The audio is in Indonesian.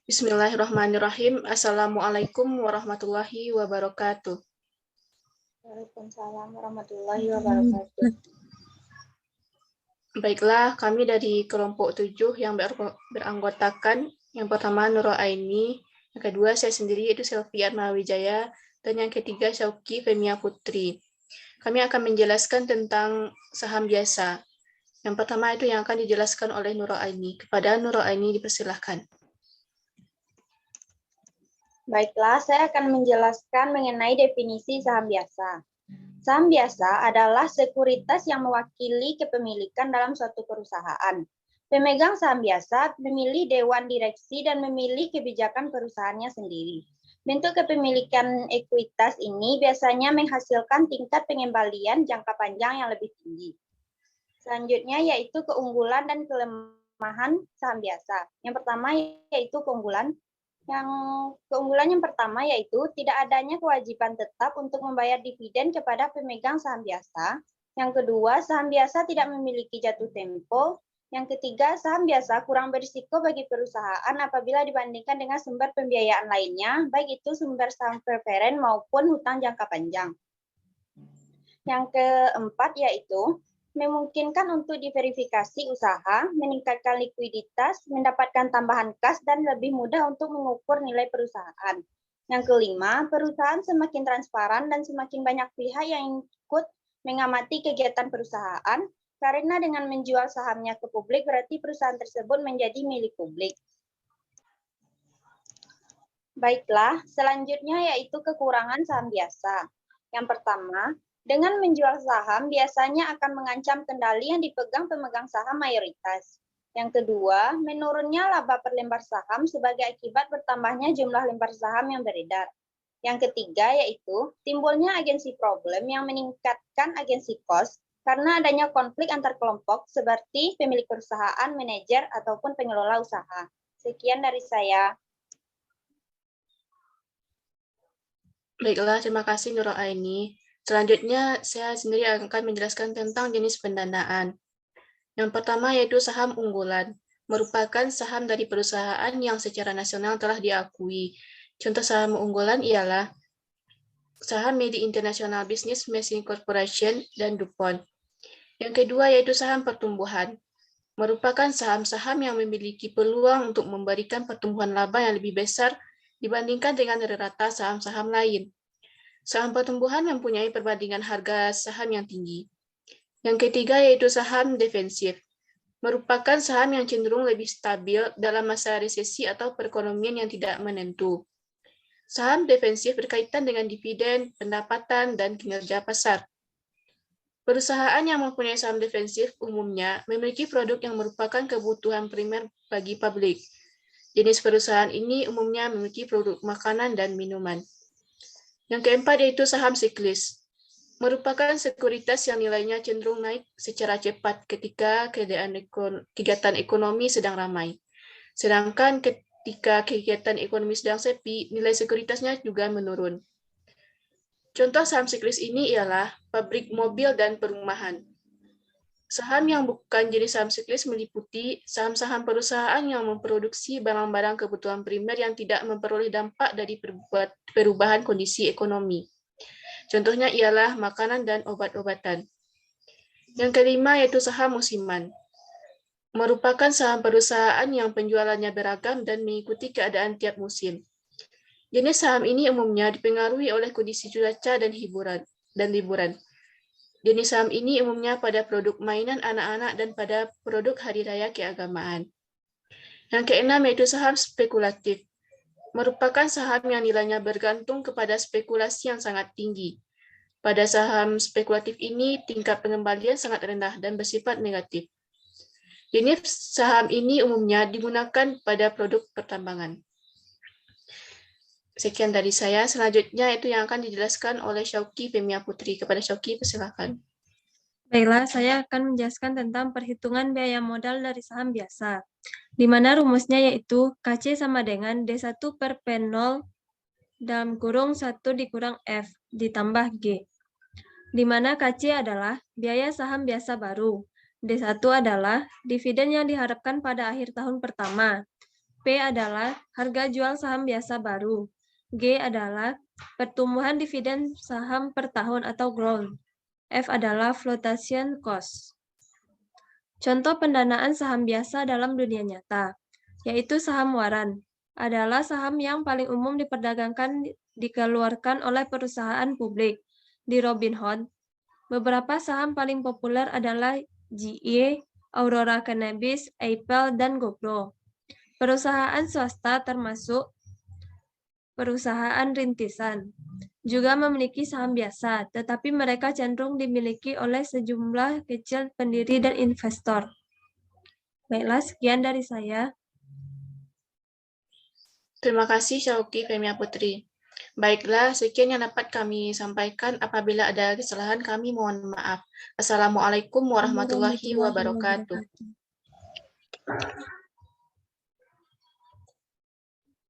Bismillahirrahmanirrahim. Assalamualaikum warahmatullahi wabarakatuh. Waalaikumsalam warahmatullahi wabarakatuh. Baiklah, kami dari kelompok 7 yang beranggotakan yang pertama Nurul Aini, yang kedua saya sendiri yaitu Selvi Atmawijaya, dan yang ketiga Syauki Femia Putri. Kami akan menjelaskan tentang saham biasa. Yang pertama itu yang akan dijelaskan oleh Nurul Aini. Kepada Nurul Aini dipersilahkan. Baiklah, saya akan menjelaskan mengenai definisi saham biasa. Saham biasa adalah sekuritas yang mewakili kepemilikan dalam suatu perusahaan. Pemegang saham biasa memilih dewan direksi dan memilih kebijakan perusahaannya sendiri. Bentuk kepemilikan ekuitas ini biasanya menghasilkan tingkat pengembalian jangka panjang yang lebih tinggi. Selanjutnya yaitu keunggulan dan kelemahan saham biasa. Yang pertama yaitu keunggulan. Keunggulan yang pertama yaitu tidak adanya kewajiban tetap untuk membayar dividen kepada pemegang saham biasa. Yang kedua, saham biasa tidak memiliki jatuh tempo. Yang ketiga, saham biasa kurang berisiko bagi perusahaan apabila dibandingkan dengan sumber pembiayaan lainnya, baik itu sumber saham preferen maupun hutang jangka panjang. Yang keempat yaitu memungkinkan untuk diverifikasi usaha, meningkatkan likuiditas, mendapatkan tambahan kas, dan lebih mudah untuk mengukur nilai perusahaan. Yang kelima, perusahaan semakin transparan dan semakin banyak pihak yang ikut mengamati kegiatan perusahaan, karena dengan menjual sahamnya ke publik berarti perusahaan tersebut menjadi milik publik. Baiklah, selanjutnya yaitu kekurangan saham biasa. Yang pertama, dengan menjual saham biasanya akan mengancam kendali yang dipegang pemegang saham mayoritas. Yang kedua, menurunnya laba per lembar saham sebagai akibat bertambahnya jumlah lembar saham yang beredar. Yang ketiga yaitu timbulnya agensi problem yang meningkatkan agensi cost karena adanya konflik antar kelompok seperti pemilik perusahaan, manajer, ataupun pengelola usaha. Sekian dari saya. Baiklah, terima kasih Nurul Aini. Selanjutnya, saya sendiri akan menjelaskan tentang jenis pendanaan. Yang pertama yaitu saham unggulan, merupakan saham dari perusahaan yang secara nasional telah diakui. Contoh saham unggulan ialah saham MIDI International Business Machine Corporation dan DuPont. Yang kedua yaitu saham pertumbuhan, merupakan saham-saham yang memiliki peluang untuk memberikan pertumbuhan laba yang lebih besar dibandingkan dengan rata saham-saham lain. Saham pertumbuhan mempunyai perbandingan harga saham yang tinggi. Yang ketiga yaitu saham defensif, merupakan saham yang cenderung lebih stabil dalam masa resesi atau perekonomian yang tidak menentu. Saham defensif berkaitan dengan dividen, pendapatan, dan kinerja pasar. Perusahaan yang mempunyai saham defensif umumnya memiliki produk yang merupakan kebutuhan primer bagi publik. Jenis perusahaan ini umumnya memiliki produk makanan dan minuman. Yang keempat yaitu saham siklis, merupakan sekuritas yang nilainya cenderung naik secara cepat ketika kegiatan ekonomi sedang ramai. Sedangkan ketika kegiatan ekonomi sedang sepi, nilai sekuritasnya juga menurun. Contoh saham siklis ini ialah pabrik mobil dan perumahan. Saham yang bukan jenis saham siklis meliputi saham-saham perusahaan yang memproduksi barang-barang kebutuhan primer yang tidak memperoleh dampak dari perubahan kondisi ekonomi. Contohnya ialah makanan dan obat-obatan. Yang kelima yaitu saham musiman, merupakan saham perusahaan yang penjualannya beragam dan mengikuti keadaan tiap musim. Jenis saham ini umumnya dipengaruhi oleh kondisi cuaca dan liburan. Jenis saham ini umumnya pada produk mainan anak-anak dan pada produk hari raya keagamaan. Yang keenam yaitu saham spekulatif, merupakan saham yang nilainya bergantung kepada spekulasi yang sangat tinggi. Pada saham spekulatif ini, tingkat pengembalian sangat rendah dan bersifat negatif. Jenis saham ini umumnya digunakan pada produk pertambangan. Sekian dari saya. Selanjutnya itu yang akan dijelaskan oleh Syauki Femia Putri. Kepada Syauki, persilakan. Baiklah, saya akan menjelaskan tentang perhitungan biaya modal dari saham biasa, di mana rumusnya yaitu KC sama dengan D1 per P0 dalam kurung 1 dikurang F ditambah G, di mana KC adalah biaya saham biasa baru, D1 adalah dividen yang diharapkan pada akhir tahun pertama, P adalah harga jual saham biasa baru. G adalah pertumbuhan dividen saham per tahun atau growth. F adalah flotation cost. Contoh pendanaan saham biasa dalam dunia nyata, yaitu saham waran, adalah saham yang paling umum diperdagangkan dikeluarkan oleh perusahaan publik. Di Robinhood, beberapa saham paling populer adalah GE, Aurora Cannabis, Apple, dan GoPro. Perusahaan swasta termasuk perusahaan rintisan juga memiliki saham biasa, tetapi mereka cenderung dimiliki oleh sejumlah kecil pendiri dan investor. Baiklah, sekian dari saya. Terima kasih Syauki Femia Putri. Baiklah, sekian yang dapat kami sampaikan. Apabila ada kesalahan, kami mohon maaf. Assalamualaikum warahmatullahi wabarakatuh.